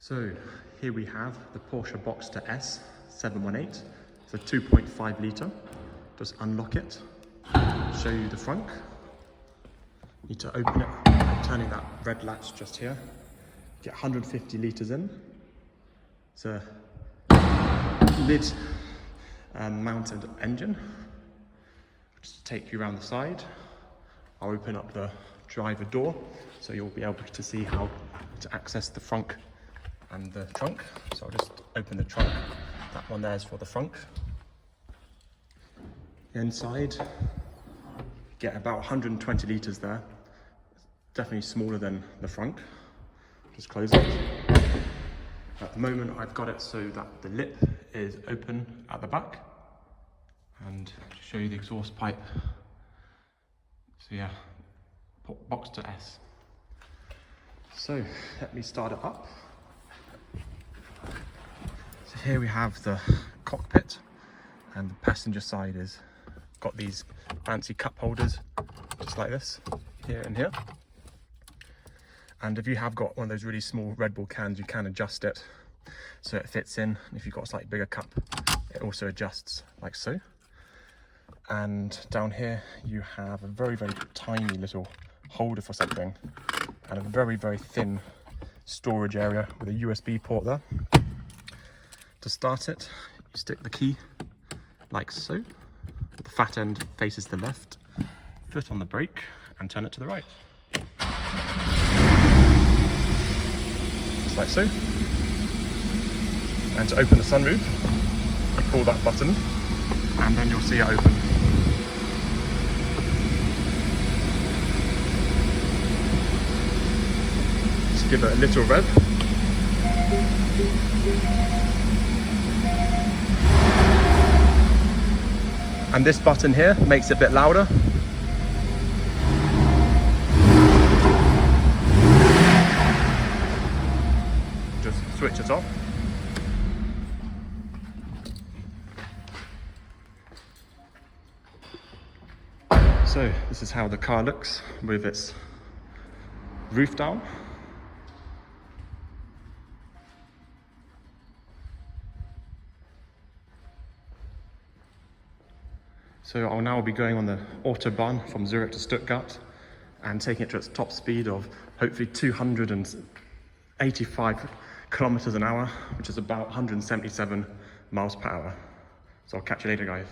So here we have the Porsche Boxster S 718. It's a 2.5 litre. Just unlock it, show you the frunk. Need to open it, turning that red latch just here. Get 150 litres in. It's a lid mounted engine. Just take you around the side. I'll open up the driver door so you'll be able to see how to access the frunk and the trunk. So I'll just open the trunk. That one there is for the frunk. Inside, get about 120 litres there. Definitely smaller than the frunk. Just close it. At the moment I've got it so that the lip is open at the back. And to show you the exhaust pipe. So yeah, Boxster S. So let me start it up. So here we have the cockpit, and the passenger side is got these fancy cup holders, just like this, here and here. And if you have got one of those really small Red Bull cans, you can adjust it so it fits in. If you've got a slightly bigger cup, it also adjusts like so. And down here you have a very, very tiny little holder for something, and a very, very thin storage area with a USB port there. To start it, you stick the key like so. The fat end faces the left, foot on the brake, and turn it to the right. Just like so. And to open the sunroof, you pull that button, and then you'll see it open. Just give it a little rev. And this button here makes it a bit louder. Just switch it off. So this is how the car looks with its roof down. So I'll now be going on the Autobahn from Zurich to Stuttgart and taking it to its top speed of hopefully 285 kilometers an hour, which is about 177 miles per hour. So I'll catch you later, guys.